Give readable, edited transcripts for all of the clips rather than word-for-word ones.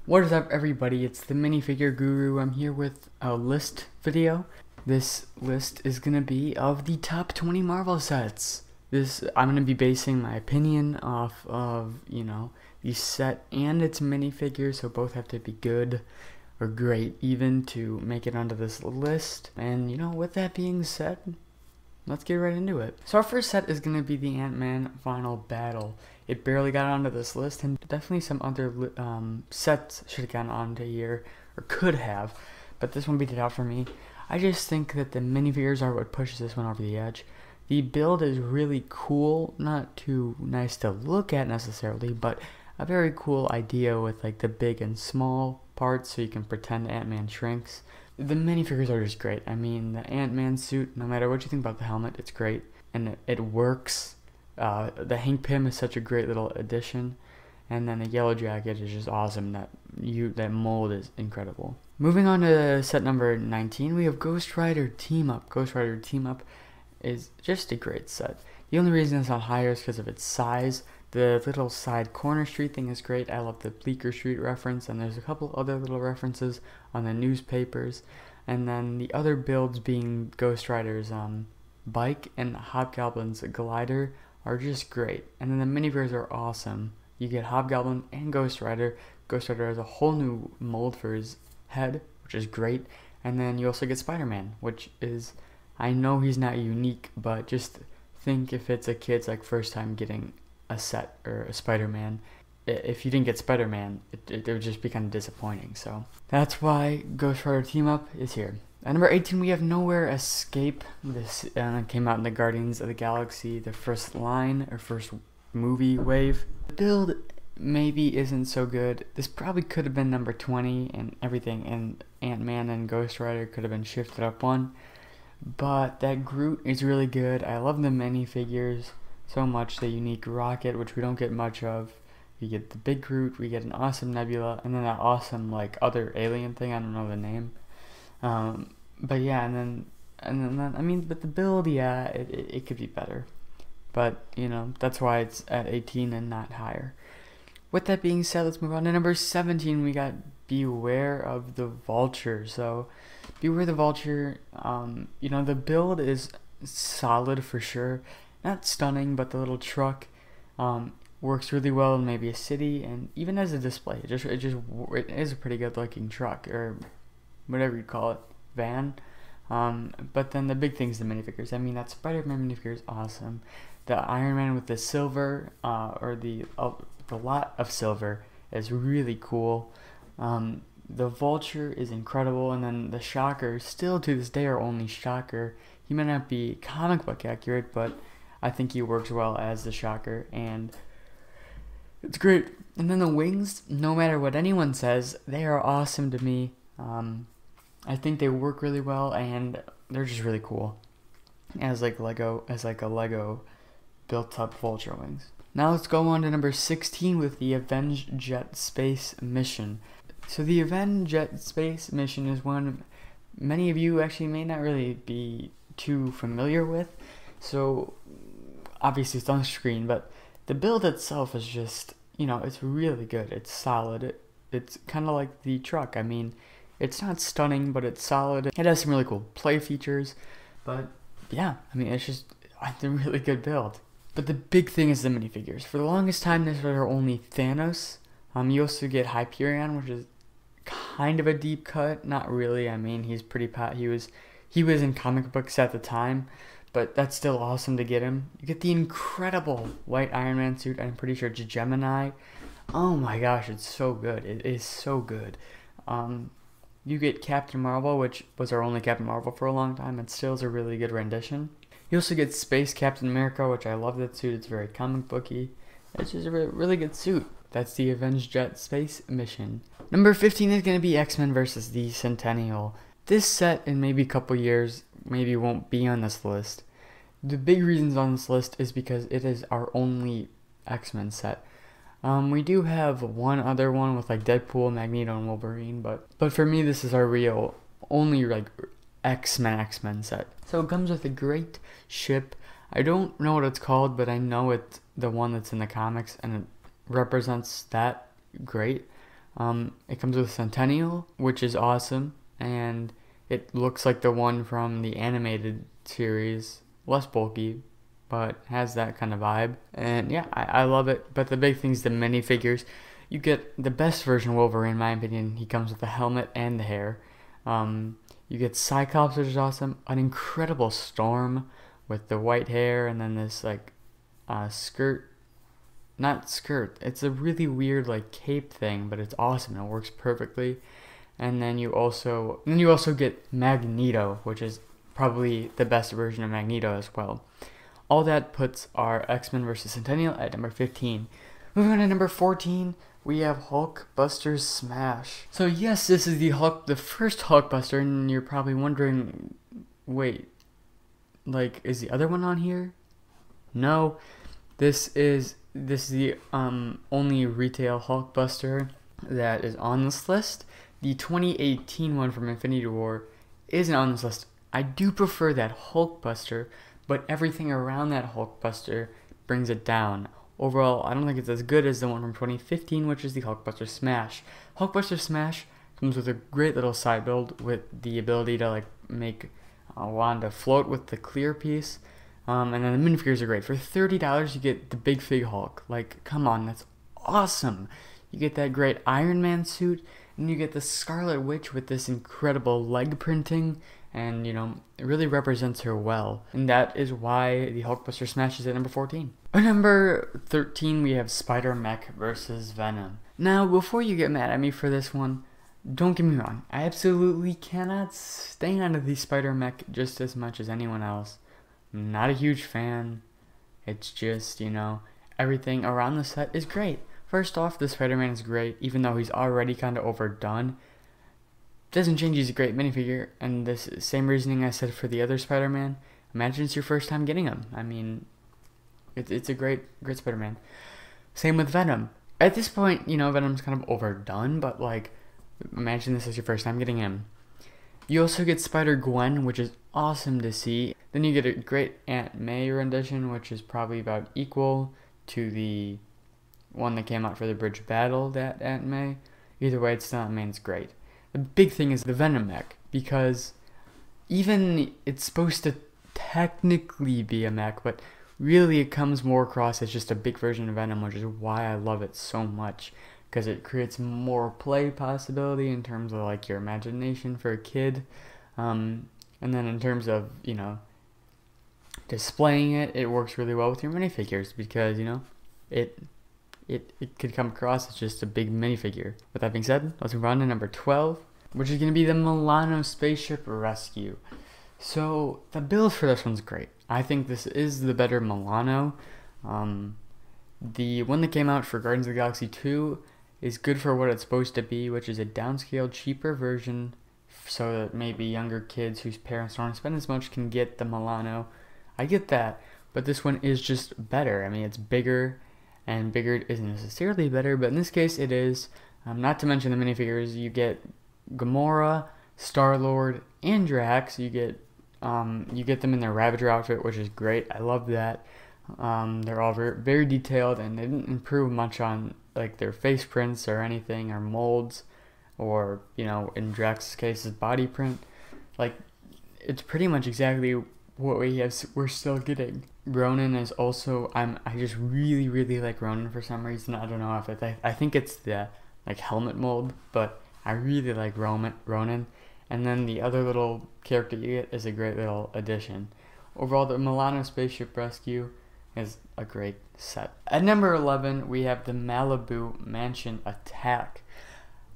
What is up, everybody? It's the minifigure guru. I'm here with a list video. This list is gonna be of the top 20 Marvel sets. I'm gonna be basing my opinion off of, the set and its minifigures, so both have to be good or great even to make it onto this list. And with that being said, let's get right into it. So our first set is going to be the Ant-Man Final Battle. It barely got onto this list, and definitely some other sets should have gotten onto here, or could have, but this one beat it out for me. I just think that the minifigures are what pushes this one over the edge. The build is really cool, not too nice to look at necessarily, but a very cool idea with like the big and small parts so you can pretend Ant-Man shrinks. The minifigures are just great. I mean, the Ant-Man suit, no matter what you think about the helmet, it's great, and it works. The Hank Pym is such a great little addition, and then the yellow jacket is just awesome. That mold is incredible. Moving on to set number 19, we have Ghost Rider Team Up. Ghost Rider Team Up is just a great set. The only reason it's not higher is because of its size. The little side corner street thing is great. I love the Bleecker Street reference, and there's a couple other little references on the newspapers. And then the other builds being Ghost Rider's bike and Hobgoblin's glider are just great. And then the minifigures are awesome. You get Hobgoblin and Ghost Rider. Ghost Rider has a whole new mold for his head, which is great. And then you also get Spider-Man, which is, I know he's not unique, but just think if it's a kid's like first time getting a set or a Spider-Man. If you didn't get Spider-Man, it would just be kind of disappointing. So that's why Ghost Rider Team Up is here. At number 18, we have Nowhere Escape. This came out in the Guardians of the Galaxy, the first line or first movie wave. The build maybe isn't so good. This probably could have been number 20 and everything, and Ant-Man and Ghost Rider could have been shifted up one. But that Groot is really good. I love the minifigures so much. The unique rocket, which we don't get much of. We get the big Groot, we get an awesome Nebula, and then that awesome like other alien thing. I don't know the name. But yeah, and then I mean, but the build, yeah, it could be better. But that's why it's at 18 and not higher. With that being said, let's move on to number 17. We got Beware of the Vulture. So Beware the Vulture. The build is solid for sure. Not stunning, but the little truck works really well in maybe a city, and even as a display, it is a pretty good looking truck, or whatever you call it, van. But then the big thing is the minifigures. I mean, that Spider-Man minifigure is awesome. The Iron Man with the silver, or the lot of silver, is really cool. The Vulture is incredible, and then the Shocker, still to this day our only Shocker. He may not be comic book accurate, but I think he works well as the Shocker, and it's great. And then the wings, no matter what anyone says, they are awesome to me. I think they work really well, and they're just really cool as a Lego built up Vulture wings. Now let's go on to number 16 with the Avenged Jet Space Mission. So the Avenged Jet Space Mission is one many of you actually may not really be too familiar with. So obviously it's on screen, but the build itself is just, it's really good. It's solid. It's kind of like the truck. I mean, it's not stunning, but it's solid. It has some really cool play features, but yeah, I mean, it's a really good build. But the big thing is the minifigures. For the longest time, this was our only Thanos. You also get Hyperion, which is kind of a deep cut. Not really. I mean, he's pretty he was in comic books at the time, but that's still awesome to get him. You get the incredible white Iron Man suit. I'm pretty sure it's Gemini. Oh my gosh, it's so good. It is so good. You get Captain Marvel, which was our only Captain Marvel for a long time, and still is a really good rendition. You also get Space Captain America, which I love that suit. It's very comic booky. It's just a really good suit. That's the Avenged Jet Space Mission. Number 15 is going to be X-Men vs. the Centennial. This set in maybe a couple years maybe won't be on this list. The big reasons on this list is because it is our only X-Men set. We do have one other one with like Deadpool, Magneto, and Wolverine, but for me this is our real only like X-Men set. So it comes with a great ship. I don't know what it's called, but I know it's the one that's in the comics, and it represents that great. It comes with Centennial, which is awesome, and it looks like the one from the animated series, less bulky, but has that kind of vibe. And yeah, I love it. But the big thing is the minifigures. You get the best version of Wolverine, in my opinion. He comes with the helmet and the hair. You get Cyclops, which is awesome. An incredible Storm with the white hair, and then this like skirt. Not skirt. It's a really weird like cape thing, but it's awesome. It works perfectly. And then you also get Magneto, which is probably the best version of Magneto as well. All that puts our X-Men vs. Centennial at number 15. Moving on to number 14, we have Hulkbuster Smash. So yes, this is the first Hulkbuster, and you're probably wondering, wait, like, is the other one on here? No, this is the only retail Hulkbuster that is on this list. The 2018 one from Infinity War isn't on this list. I do prefer that Hulkbuster, but everything around that Hulkbuster brings it down. Overall, I don't think it's as good as the one from 2015, which is the Hulkbuster Smash. Hulkbuster Smash comes with a great little side build with the ability to like make Wanda float with the clear piece. And then the minifigures are great. For $30, you get the Big Fig Hulk. Like, come on, that's awesome. You get that great Iron Man suit, and you get the Scarlet Witch with this incredible leg printing, and, you know, it really represents her well. And that is why the Hulkbuster Smash is at number 14. At number 13, we have Spider-Mech versus Venom. Now, before you get mad at me for this one, don't get me wrong. I absolutely cannot stand the Spider-Mech just as much as anyone else. I'm not a huge fan. It's just, you know, everything around the set is great. First off, the Spider-Man is great, even though he's already kind of overdone. Doesn't change he's a great minifigure, and this same reasoning I said for the other Spider-Man. Imagine it's your first time getting him. I mean, it's a great Spider-Man. Same with Venom. At this point, you know, Venom's kind of overdone, but like, imagine this is your first time getting him. You also get Spider-Gwen, which is awesome to see. Then you get a great Aunt May rendition, which is probably about equal to the one that came out for the Bridge Battle, that Aunt May. Either way, it's not, man, it's great. The big thing is the Venom mech, because even it's supposed to technically be a mech, but really it comes more across as just a big version of Venom, which is why I love it so much, because it creates more play possibility in terms of like your imagination for a kid, and then in terms of, you know, displaying it, it works really well with your minifigures, because, you know, it could come across as just a big minifigure. With that being said, let's move on to number 12, which is going to be the Milano Spaceship Rescue. So the build for this one's great. I think this is the better Milano. The one that came out for Guardians of the Galaxy 2 is good for what it's supposed to be, which is a downscaled, cheaper version, so that maybe younger kids whose parents don't spend as much can get the Milano. I get that, but this one is just better. I mean, it's bigger, and bigger isn't necessarily better, but in this case it is. Not to mention the minifigures, you get Gamora, Star-Lord, and Drax. You get them in their Ravager outfit, which is great. I love that. They're all very, very detailed, and they didn't improve much on like their face prints or anything, or molds, or, you know, in Drax's case, his body print. Like, it's pretty much exactly what we're still getting. Ronan is also, I just really, really like Ronan for some reason. I don't know if I think it's the like helmet mold, but I really like Ronan. And then the other little character you get is a great little addition. Overall, the Milano Spaceship Rescue is a great set. At number 11, we have the Malibu Mansion Attack.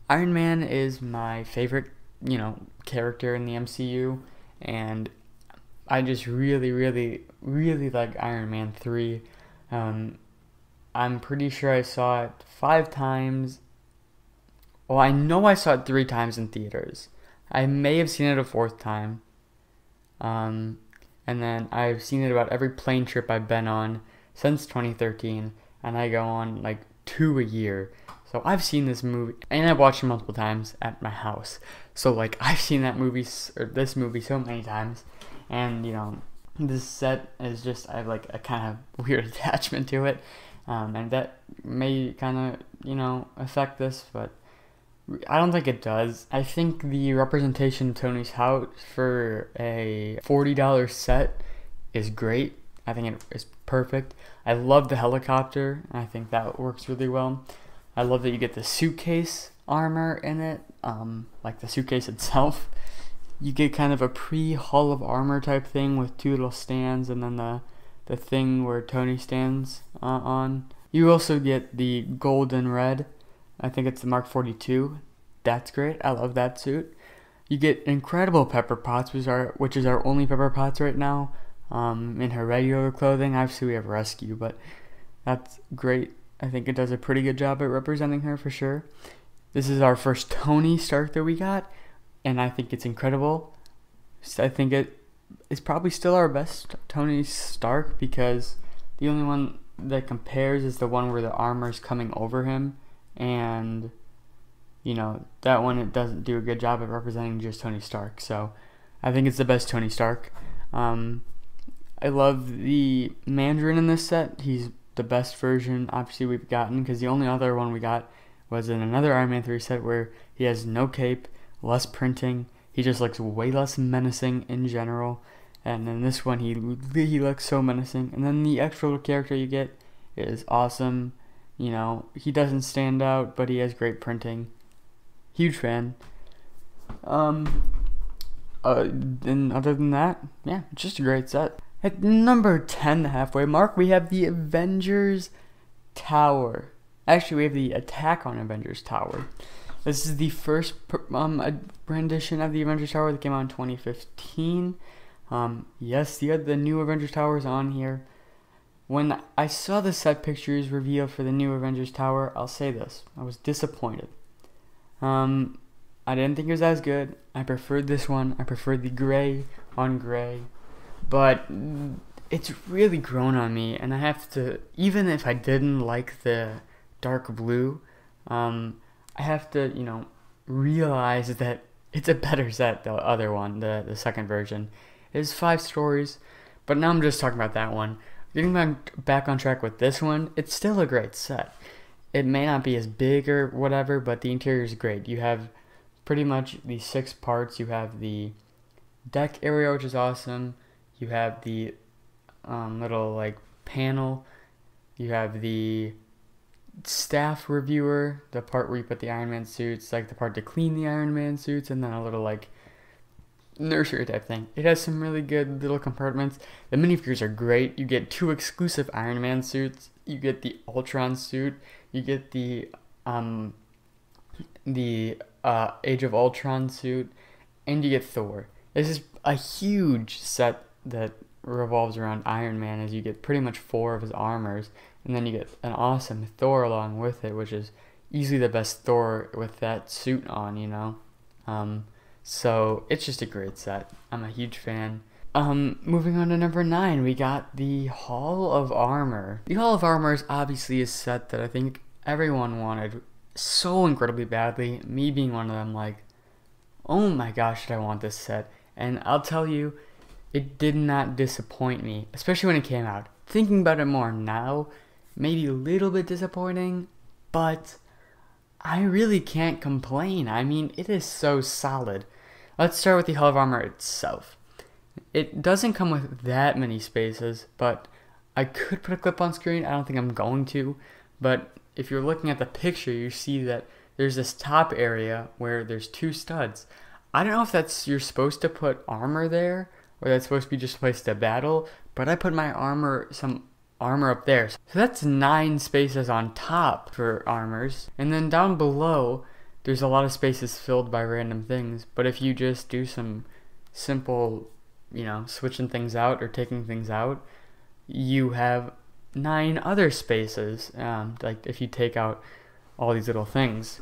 Iron Man is my favorite, you know, character in the MCU, and I just really, really, really like Iron Man 3. I'm pretty sure I saw it 5 times. Well, I know I saw it 3 times in theaters. I may have seen it a 4th time. And then I've seen it about every plane trip I've been on since 2013, and I go on like 2 a year. So I've seen this movie, and I've watched it multiple times at my house. So like, I've seen that movie, or this movie, so many times. And, you know, this set is just, I have like a kind of weird attachment to it, and that may kind of, you know, affect this, but I don't think it does. I think the representation of Tony's house for a $40 set is great. I think it is perfect. I love the helicopter. I think that works really well. I love that you get the suitcase armor in it, like the suitcase itself. You get kind of a pre-hull of armor type thing with two little stands, and then the thing where Tony stands on. You also get the gold and red. I think it's the Mark 42. That's great. I love that suit. You get incredible Pepper Potts, which is our only Pepper Potts right now. In her regular clothing. Obviously we have Rescue, but that's great. I think it does a pretty good job at representing her for sure. This is our first Tony Stark that we got, and I think it's incredible. I think it is probably still our best Tony Stark, because the only one that compares is the one where the armor is coming over him, and you know, that one, it doesn't do a good job at representing just Tony Stark. So I think it's the best Tony Stark. I love the Mandarin in this set. He's the best version, obviously, we've gotten, because the only other one we got was in another Iron Man 3 set where he has no cape, less printing. He just looks way less menacing in general. And in this one, he looks so menacing. And then the extra little character you get is awesome. You know, he doesn't stand out, but he has great printing. Huge fan. And other than that, yeah, it's just a great set. At number 10, the halfway mark, we have the Avengers Tower. Actually, we have the Attack on Avengers Tower. This is the first rendition of the Avengers Tower that came out in 2015. Yes, the new Avengers Tower is on here. When I saw the set pictures revealed for the new Avengers Tower, I'll say this: I was disappointed. I didn't think it was as good. I preferred this one. I preferred the gray on gray. But it's really grown on me, and I have to, even if I didn't like the dark blue, I have to, you know, realize that it's a better set, the other one, the second version. It has 5 stories, but now I'm just talking about that one. Getting back on track with this one, it's still a great set. It may not be as big or whatever, but the interior is great. You have pretty much the 6 parts. You have the deck area, which is awesome. You have the little like panel. You have the staff reviewer, the part where you put the Iron Man suits, like the part to clean the Iron Man suits, and then a little like nursery type thing. It has some really good little compartments. The minifigures are great. You get 2 exclusive Iron Man suits. You get the Ultron suit. You get the Age of Ultron suit, and you get Thor. This is a huge set that revolves around Iron Man, as you get pretty much 4 of his armors, and then you get an awesome Thor along with it, which is easily the best Thor with that suit on, you know. So it's just a great set. I'm a huge fan. Moving on to number 9, we got the Hall of Armor. The Hall of Armor is obviously a set that I think everyone wanted so incredibly badly. Me being one of them, like, oh my gosh, did I want this set? And I'll tell you, it did not disappoint me, especially when it came out. Thinking about it more now, maybe a little bit disappointing, but I really can't complain. I mean, it is so solid. Let's start with the Hall of Armor itself. It doesn't come with that many spaces, but I could put a clip on screen. I don't think I'm going to, but if you're looking at the picture, you see that there's this top area where there's 2 studs. I don't know if you're supposed to put armor there, or that's supposed to be just a place to battle, but I put some armor up there. So that's 9 spaces on top for armors. And then down below, there's a lot of spaces filled by random things. But if you just do some simple, you know, switching things out or taking things out, you have 9 other spaces, like if you take out all these little things.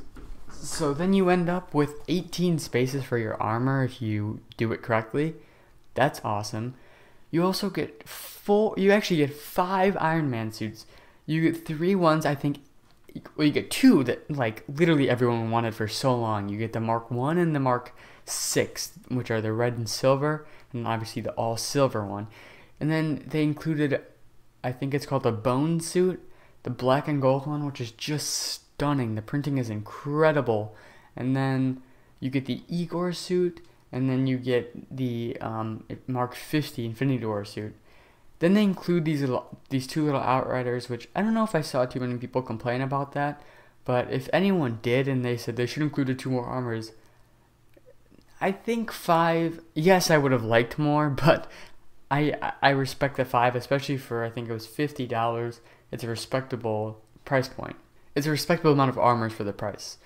So then you end up with 18 spaces for your armor if you do it correctly. That's awesome. You also get you actually get 5 Iron Man suits. You get 3 ones, I think, well, you get 2 that like literally everyone wanted for so long. You get the Mark 1 and the Mark 6, which are the red and silver, and obviously the all silver one. And then they included, I think it's called the Bone suit, the black and gold one, which is just stunning. The printing is incredible. and then you get the Igor suit, and then you get the Mark 50 Infinity War suit. Then they include these two little Outriders, which I don't know if I saw too many people complain about that, but if anyone did and they said they should include the 2 more armors, I think 5, yes, I would have liked more, but I respect the 5, especially for, I think it was $50. It's a respectable price point. It's a respectable amount of armors for the price.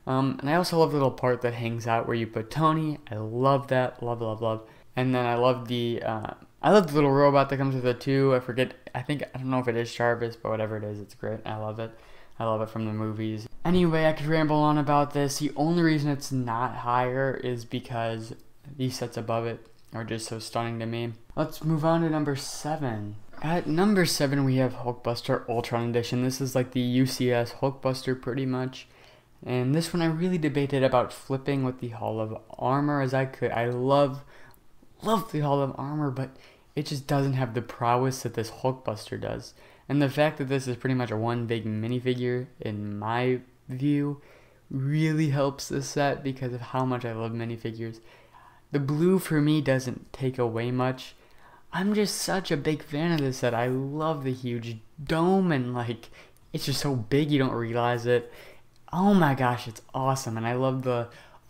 And I also love the little part that hangs out where you put Tony. I love that. Love, love, love. And then I love the little robot that comes with it too. I don't know if it is Jarvis, but whatever it is, it's great. I love it. I love it from the movies. Anyway, I could ramble on about this. The only reason it's not higher is because these sets above it are just so stunning to me. Let's move on to number 7. At number 7, we have Hulkbuster Ultron Edition. This is like the UCS Hulkbuster pretty much. And this one I really debated about flipping with the Hall of Armor as I could. I love the Hall of Armor, but it just doesn't have the prowess that this Hulkbuster does. And the fact that this is pretty much a one big minifigure, in my view, really helps this set because of how much I love minifigures. The blue for me doesn't take away much. I'm just such a big fan of this set. I love the huge dome, and like, it's just so big you don't realize it. Oh my gosh, it's awesome. And I love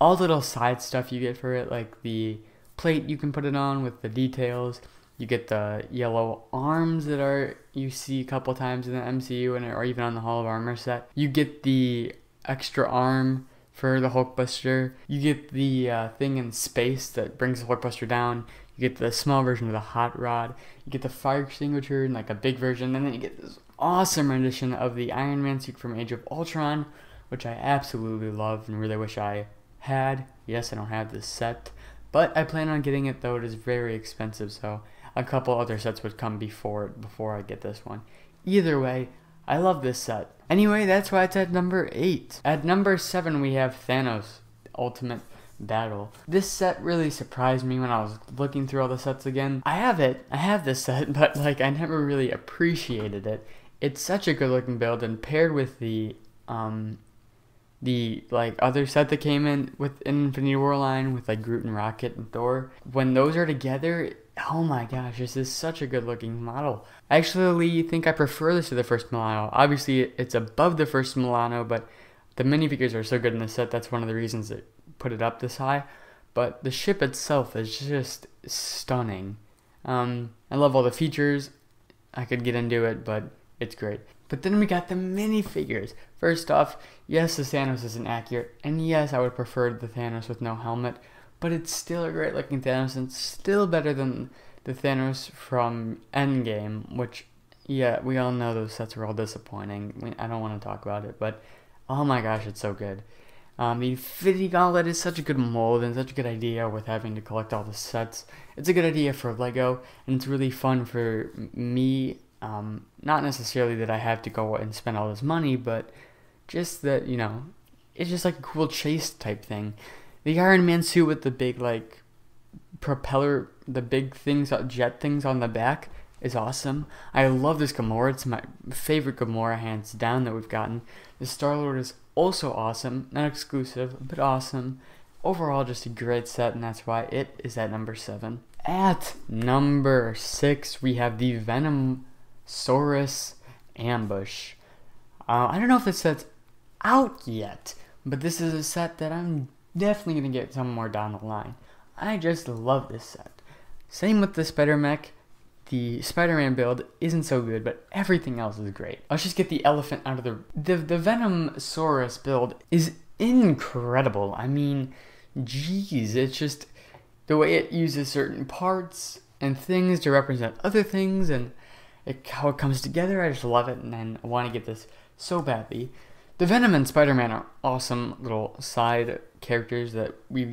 all the little side stuff you get for it, like the plate you can put it on with the details. You get the yellow arms that you see a couple times in the MCU or even on the Hall of Armor set. You get the extra arm for the Hulkbuster. You get the thing in space that brings the Hulkbuster down. You get the small version of the hot rod. You get the fire extinguisher and like a big version. And then you get this awesome rendition of the Iron Man suit from Age of Ultron, which I absolutely love and really wish I had. Yes, I don't have this set, but I plan on getting it, though it is very expensive, so a couple other sets would come before I get this one. Either way, I love this set. Anyway, that's why it's at number 8. At number 7, we have Thanos Ultimate Battle. This set really surprised me when I was looking through all the sets again. I have this set, but like I never really appreciated it. It's such a good looking build, and paired with the like other set that came in with Infinity War line with like Groot and Rocket and Thor, when those are together, oh my gosh, this is such a good looking model. I actually think I prefer this to the first Milano. Obviously it's above the first Milano, but the minifigures are so good in the set, that's one of the reasons that put it up this high. But the ship itself is just stunning. I love all the features. I could get into it, but it's great. But then we got the minifigures. First off, yes, the Thanos isn't accurate, and yes, I would prefer the Thanos with no helmet, but it's still a great looking Thanos, and still better than the Thanos from Endgame, which, yeah, we all know those sets were all disappointing. I don't want to talk about it, but oh my gosh, it's so good. The Infinity Gauntlet is such a good mold and such a good idea with having to collect all the sets. It's a good idea for Lego, and it's really fun for me. Not necessarily that I have to go and spend all this money, but just that, you know, it's just like a cool chase type thing. The Iron Man suit with the big, like, propeller, the big things, jet things on the back is awesome. I love this Gamora. It's my favorite Gamora, hands down, that we've gotten. The Star-Lord is also awesome. Not exclusive, but awesome. Overall, just a great set, and that's why it is at number 7. At number 6, we have the Venom Saurus Ambush. I don't know if this set's out yet, but this is a set that I'm definitely going to get some more down the line. I just love this set. Same with the Spider-Mech. The Spider-Man build isn't so good, but everything else is great. Let's just get the elephant out of the Venom Saurus build is incredible. I mean, geez, it's just the way it uses certain parts and things to represent other things, and how it comes together. I just love it, and I want to get this so badly. The Venom and Spider-Man are awesome little side characters that we've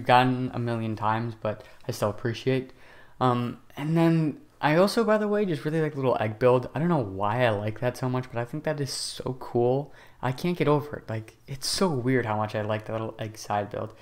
gotten a million times, but I still appreciate. And then I also, by the way, just really like the little egg build. I don't know why I like that so much, but I think that is so cool. I can't get over it. Like, it's so weird how much I like that little egg side build.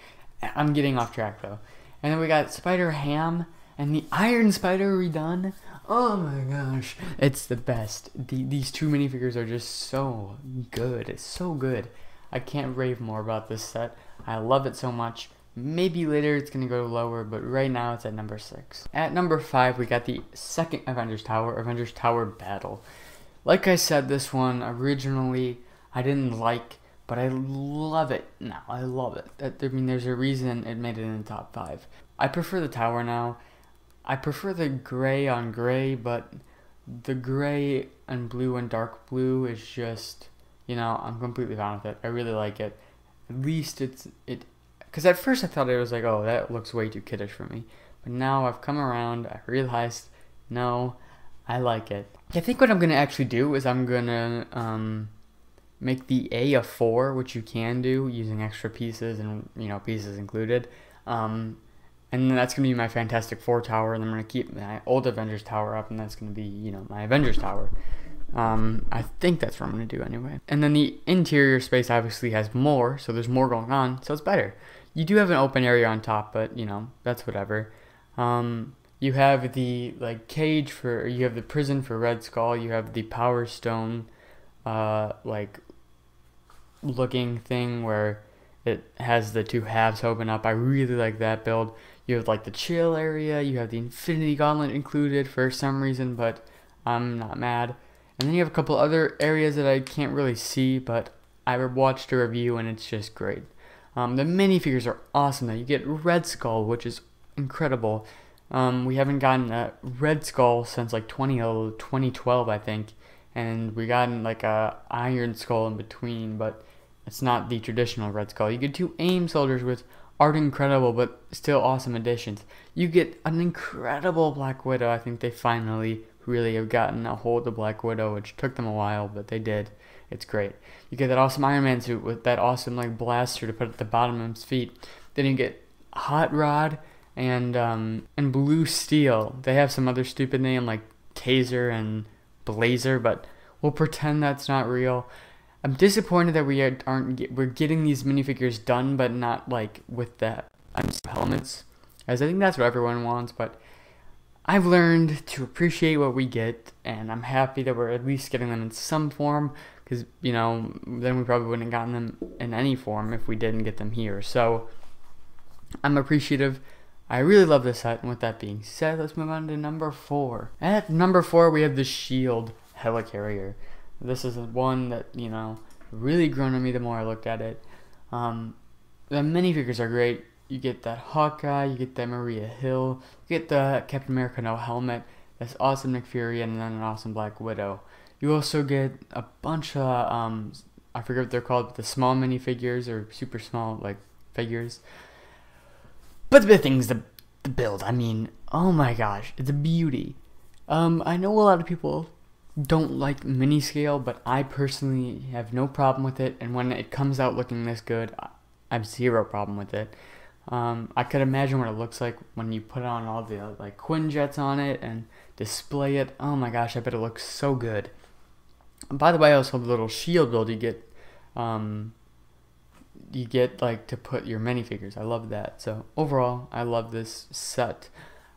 I'm getting off track though. And then we got Spider-Ham and the Iron Spider redone. Oh my gosh, it's the best. These two minifigures are just so good. It's so good. I can't rave more about this set. I love it so much. Maybe later it's going to go lower, but right now it's at number 6. At number 5, we got the second Avengers Tower Battle. Like I said, this one originally I didn't like, but I love it now. I love it. I mean, there's a reason it made it in the top 5. I prefer the tower now. I prefer the gray on gray, but the gray and blue and dark blue is just, you know, I'm completely fine with it. I really like it. At least because at first I thought it was like, oh, that looks way too kiddish for me. But now I've come around, I realized, no, I like it. I think what I'm going to actually do is I'm going to make the A a 4, which you can do using extra pieces and, you know, pieces included. And then that's going to be my Fantastic Four tower, and I'm going to keep my old Avengers tower up, and that's going to be, you know, my Avengers tower. I think that's what I'm going to do anyway. And then the interior space obviously has more, so there's more going on, so it's better. You do have an open area on top, but, you know, that's whatever. You have the, like, cage for, you have the prison for Red Skull, you have the Power Stone, like, looking thing where it has the two halves open up. I really like that build. You have like the chill area, you have the Infinity Gauntlet included for some reason, but I'm not mad. And then you have a couple other areas that I can't really see, but I watched a review and it's just great. The minifigures are awesome though. You get Red Skull, which is incredible. We haven't gotten a Red Skull since like 2012, I think. And we gotten like a Iron Skull in between, but it's not the traditional Red Skull. You get 2 AIM soldiers, which aren't incredible, but still awesome additions. You get an incredible Black Widow. I think they finally really have gotten a hold of Black Widow, which took them a while, but they did. It's great. You get that awesome Iron Man suit with that awesome like blaster to put at the bottom of his feet. Then you get Hot Rod and Blue Steel. They have some other stupid name like Taser and Blazer, but we'll pretend that's not real. I'm disappointed that we're getting these minifigures done, but not like with the helmets, as I think that's what everyone wants. But I've learned to appreciate what we get, and I'm happy that we're at least getting them in some form, because, you know, then we probably wouldn't have gotten them in any form if we didn't get them here. So I'm appreciative. I really love this set, and with that being said, let's move on to number 4. At number 4, we have the Shield Helicarrier. This is one that, you know, really grown on me the more I looked at it. The minifigures are great. You get that Hawkeye, you get that Maria Hill, you get the Captain America no helmet, this awesome Nick Fury, and then an awesome Black Widow. You also get a bunch of, I forget what they're called, but the small minifigures, or super small, like, figures. But the big thing is the build. I mean, oh my gosh, it's a beauty. I know a lot of people don't like mini scale, but I personally have no problem with it, and when it comes out looking this good, I have zero problem with it. I could imagine what it looks like when you put on all the like Quinjets on it and display it. Oh my gosh, I bet it looks so good. And by the way, I also have a little shield build. You get like to put your minifigures. I love that. So overall, I love this set,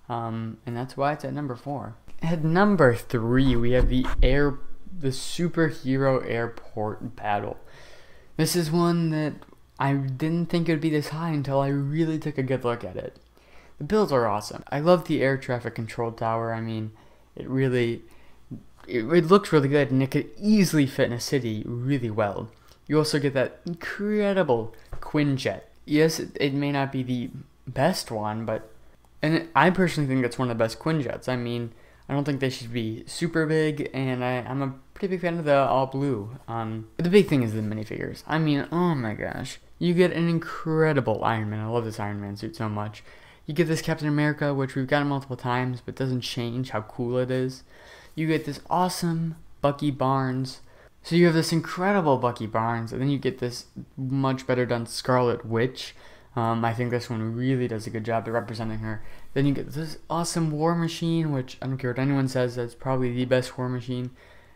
and that's why it's at number 4. At number 3, we have the superhero airport battle. This is one that I didn't think it would be this high until I really took a good look at it. The builds are awesome. I love the air traffic control tower. I mean, it looks really good, and it could easily fit in a city really well. You also get that incredible Quinjet. Yes, it may not be the best one, and I personally think it's one of the best Quinjets. I mean, I don't think they should be super big, and I'm a pretty big fan of the all blue. But the big thing is the minifigures. I mean, oh my gosh. You get an incredible Iron Man. I love this Iron Man suit so much. You get this Captain America, which we've gotten multiple times, but doesn't change how cool it is. You get this awesome Bucky Barnes. So you have this incredible Bucky Barnes, and then you get this much better done Scarlet Witch. I think this one really does a good job of representing her. Then you get this awesome War Machine, which I don't care what anyone says, that's probably the best War Machine.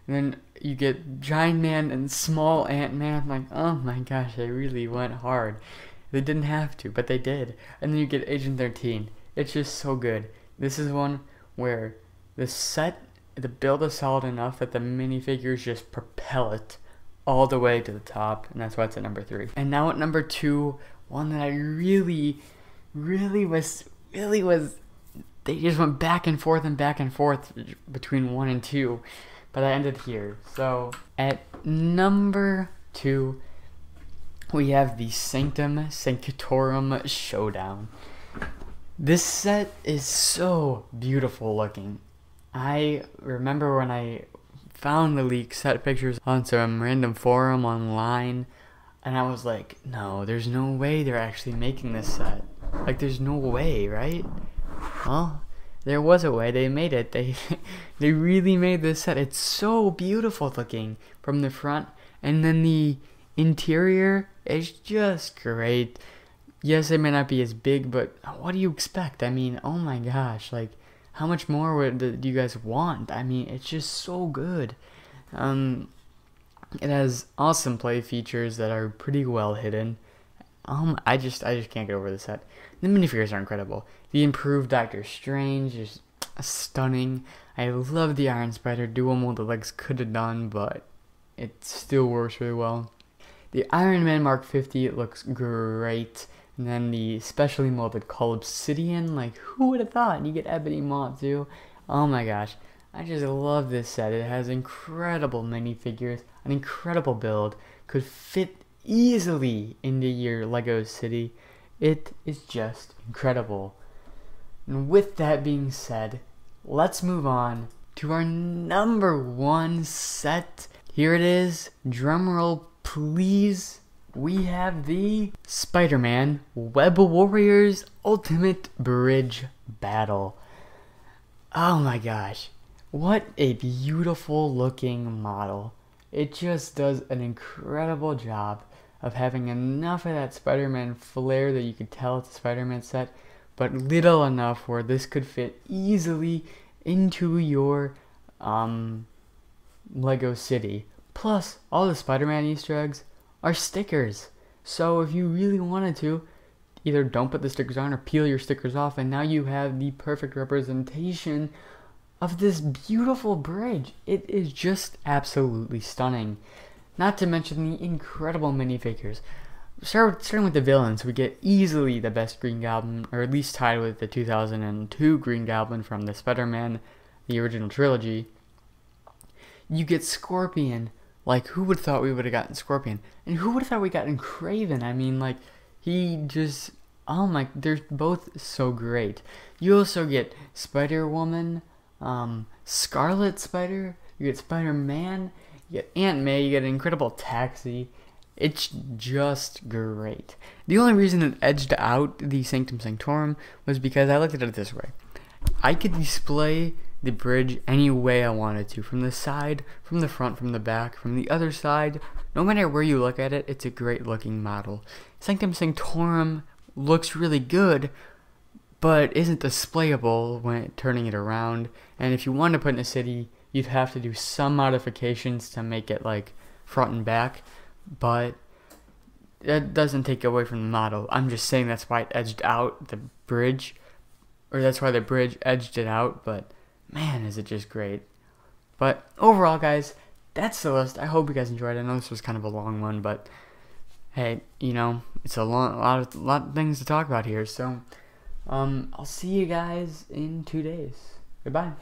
And then you get Giant Man and Small Ant-Man. Like, oh my gosh, they really went hard. They didn't have to, but they did. And then you get Agent 13. It's just so good. This is one where the build is solid enough that the minifigures just propel it all the way to the top, and that's why it's at number 3. And now at number 2, one that I really was, they just went back and forth between 1 and 2, but I ended here. So at number 2, we have the Sanctum Sanctorum Showdown. This set is so beautiful looking. I remember when I found the leaked set pictures on some random forum online, and I was like, no, there's no way they're actually making this set. Like, there's no way, right? Well, there was a way. They made it. They really made this set. It's so beautiful looking from the front, and then the interior is just great. Yes, it may not be as big, but what do you expect? I mean, oh my gosh, like, how much more do you guys want? I mean, it's just so good. It has awesome play features that are pretty well hidden. I just can't get over the set. The minifigures are incredible. The improved Doctor Strange is stunning. I love the Iron Spider dual mold the legs could have done, but it still works really well. The Iron Man Mark 50, it looks great. And then the specially molded Obsidian, like, who would have thought? And you get Ebony Maw too. Oh my gosh, I just love this set. It has incredible minifigures, an incredible build, could fit easily into your Lego city. It is just incredible. And with that being said, let's move on to our number 1 set. Here it is. Drumroll, please. We have the Spider-Man Web Warriors Ultimate Bridge Battle. Oh my gosh. What a beautiful looking model. It just does an incredible job of having enough of that Spider-Man flair that you could tell it's a Spider-Man set, but little enough where this could fit easily into your Lego city. Plus, all the Spider-Man Easter eggs are stickers. So if you really wanted to, either don't put the stickers on or peel your stickers off, and now you have the perfect representation of this beautiful bridge. It is just absolutely stunning. Not to mention the incredible minifigures. Starting with the villains, we get easily the best Green Goblin, or at least tied with the 2002 Green Goblin from the Spider-Man, the original trilogy. You get Scorpion. Like, who would have thought we would have gotten Scorpion? And who would have thought we gotten Kraven? I mean, like, he just, oh my, they're both so great. You also get Spider-Woman, Scarlet Spider, you get Spider-Man, you get Aunt May, you get an Incredible Taxi. It's just great. The only reason it edged out the Sanctum Sanctorum was because I looked at it this way. I could display the bridge any way I wanted to, from the side, from the front, from the back, from the other side. No matter where you look at it, it's a great looking model. Sanctum Sanctorum looks really good, but isn't displayable when turning it around. And if you want to put in a city, you'd have to do some modifications to make it like front and back, but that doesn't take away from the model. I'm just saying that's why it edged out the bridge, or that's why the bridge edged it out, but man, is it just great. But overall, guys, that's the list. I hope you guys enjoyed it. I know this was kind of a long one, but hey, you know, it's a lot of things to talk about here. So I'll see you guys in 2 days. Goodbye.